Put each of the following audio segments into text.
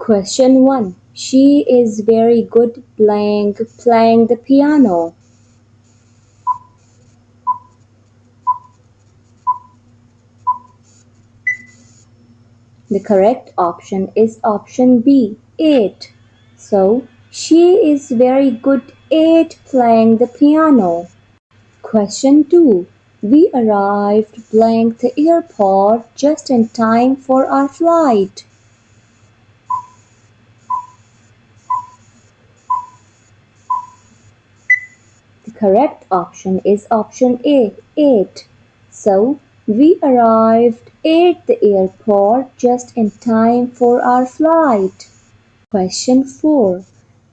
Question 1. She is very good playing the piano. The correct option is option B, 8. So, she is very good at playing the piano. Question 2. We arrived the airport just in time for our flight. The correct option is option A, 8. So, we arrived at the airport just in time for our flight. Question 4.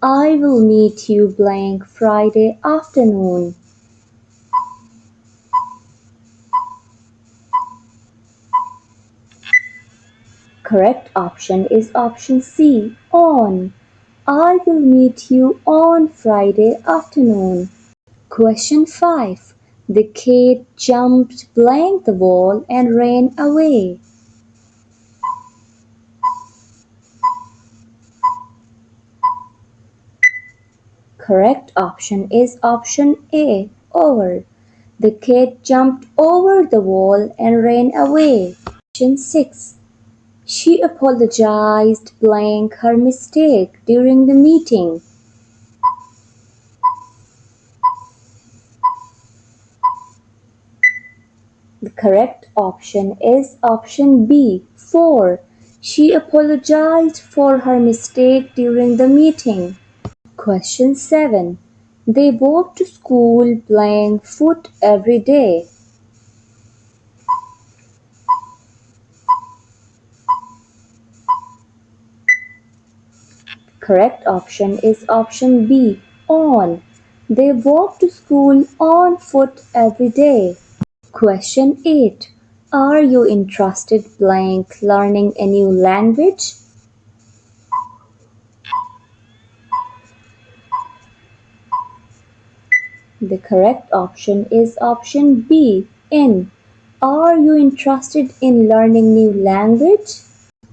I will meet you Friday afternoon. Correct option is option C, on. I will meet you on Friday afternoon. Question 5. The kid jumped the wall and ran away. Correct option is option A, over. The kid jumped over the wall and ran away. Question 6. She apologized her mistake during the meeting. The correct option is option B, 4. She apologized for her mistake during the meeting. Question 7. They walk to school playing foot every day. Correct option is option B, on. They walk to school on foot every day. Question 8. Are you interested learning a new language? The correct option is option B, in. Are you interested in learning new language?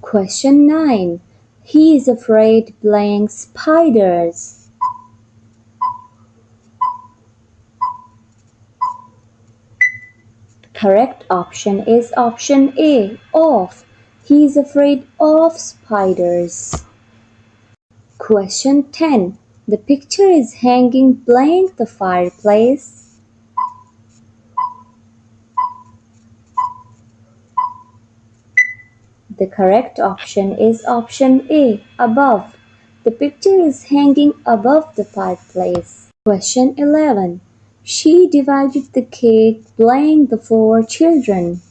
Question 9. He is afraid spiders. Correct option is option A, of. He is afraid of spiders. Question 10. The picture is hanging the fireplace. The correct option is option A, above. The picture is hanging above the fireplace. Question 11. She divided the cake the 4 children.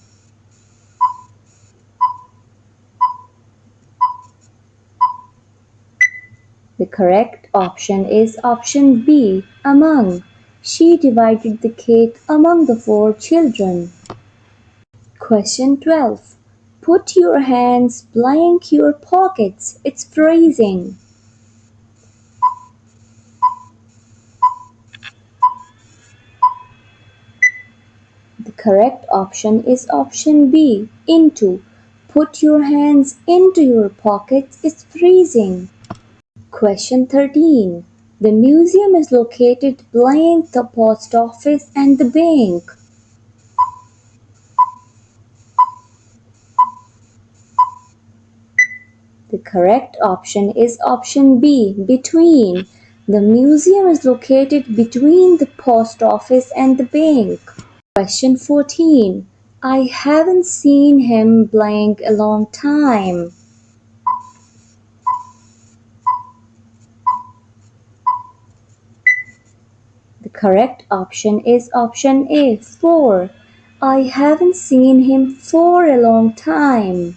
The correct option is option B, among. She divided the cake among the 4 children. Question 12. Put your hands your pockets. It's freezing. The correct option is option B, into. Put your hands into your pockets. It's freezing. Question 13. The museum is located the post office and the bank. The correct option is option B, between. The museum is located between the post office and the bank. Question 14. I haven't seen him a long time. The correct option is option A, 4. I haven't seen him for a long time.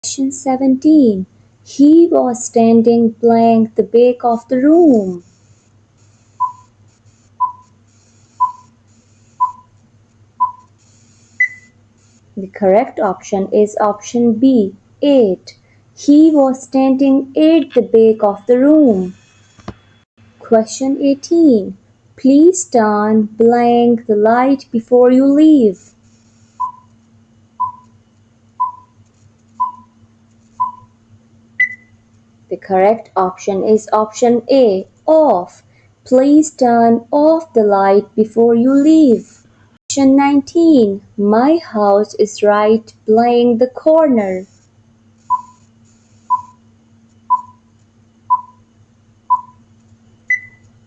Question 17. He was standing blank the back of the room. The correct option is option B, 8. He was standing at the back of the room. Question 18. Please turn blank the light before you leave. The correct option is option A, off. Please turn off the light before you leave. Question 19. My house is right blank the corner.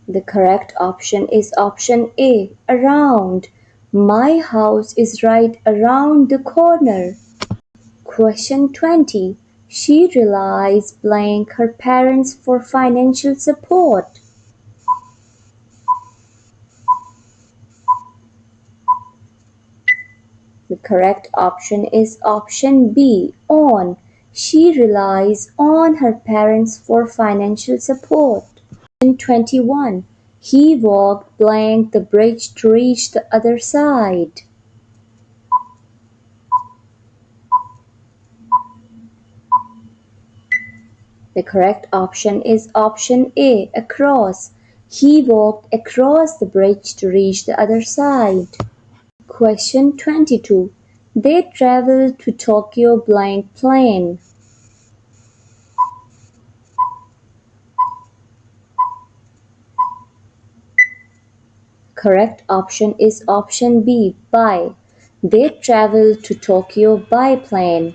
The correct option is option A, around. My house is right around the corner. Question 20. She relies blank her parents for financial support. The correct option is option B, on. She relies on her parents for financial support. Question 21. He walked blank the bridge to reach the other side. The correct option is option A, across. He walked across the bridge to reach the other side. Question 22. They traveled to Tokyo blank plane. Correct option is option B, by. They traveled to Tokyo by plane.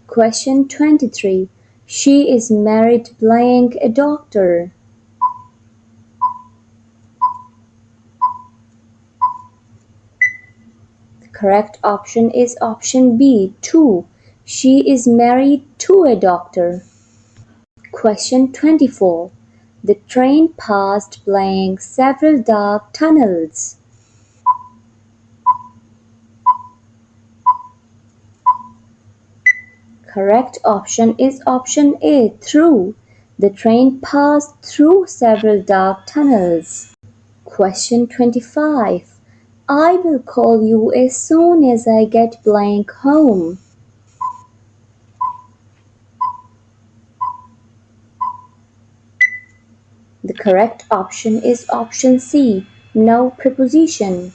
Question 23. She is married blank a doctor. The correct option is option B, to. She is married to a doctor. Question 24. The train passed blank several dark tunnels. Correct option is option A, through. The train passed through several dark tunnels. Question 25. I will call you as soon as I get blank home. The correct option is option C, no preposition.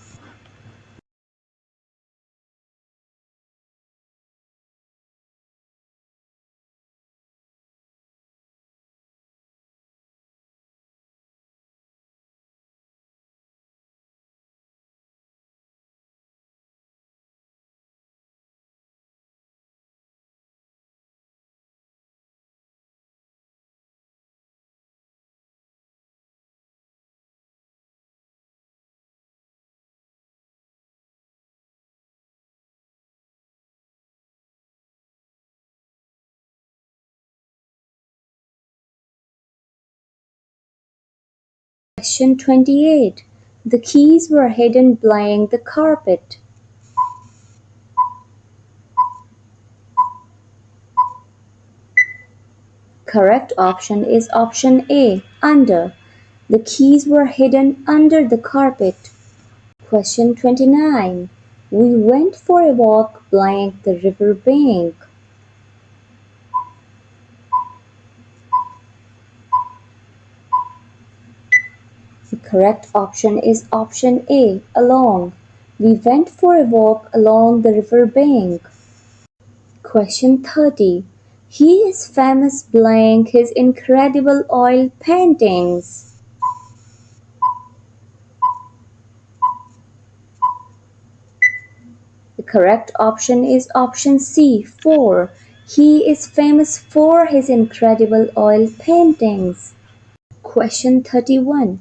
Question 28. The keys were hidden blank the carpet. Correct option is option A, under. The keys were hidden under the carpet. Question 29. We went for a walk blank the river bank. The correct option is option A, along. We went for a walk along the river bank. Question 30. He is famous blank his incredible oil paintings. The correct option is option C, for. He is famous for his incredible oil paintings. Question 31.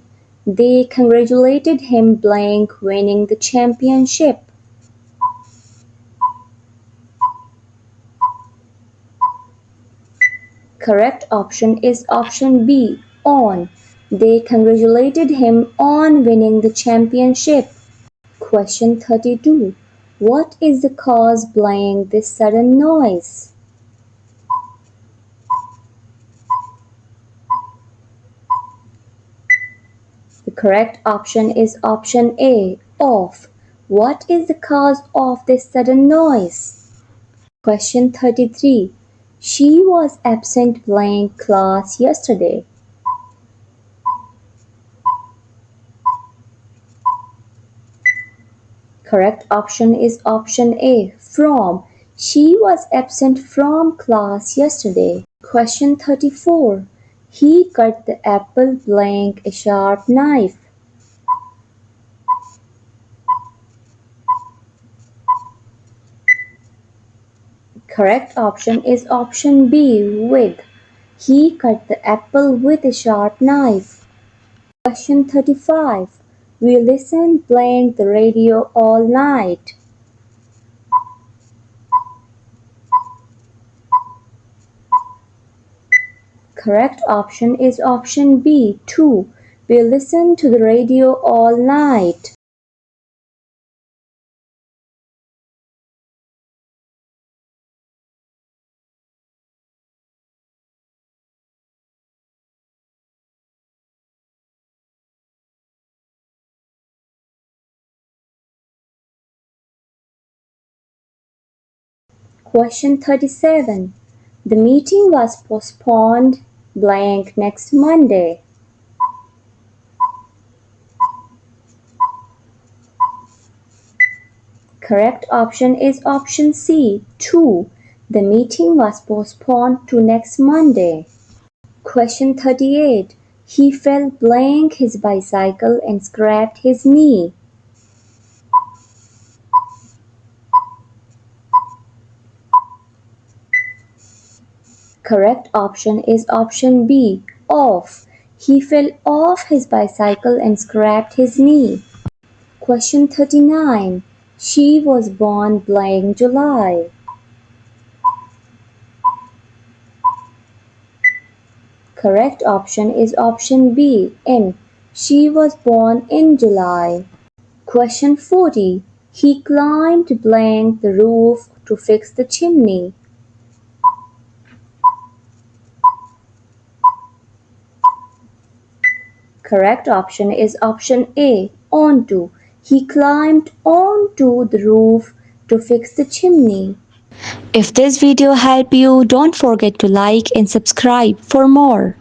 They congratulated him blank winning the championship. Correct option is option B, on. They congratulated him on winning the championship. Question 32. What is the cause blank this sudden noise? Correct option is option A, off. What is the cause of this sudden noise? Question 33. She was absent blank class yesterday. Correct option is option A, from. She was absent from class yesterday. Question 34. He cut the apple blank a sharp knife. Correct option is option B, with. He cut the apple with a sharp knife. Question 35. We listened blank the radio all night. Correct option is option B, 2. We listened to the radio all night. Question 37. The meeting was postponed blank next Monday. Correct option is option C, 2. The meeting was postponed to next Monday. Question 38. He fell blank his bicycle and scraped his knee. Correct option is option B, off. He fell off his bicycle and scraped his knee. Question 39. She was born blank July. Correct option is option B, in. She was born in July. Question 40. He climbed blank the roof to fix the chimney. Correct option is option A, onto. He climbed onto the roof to fix the chimney. If this video helped you, don't forget to like and subscribe for more.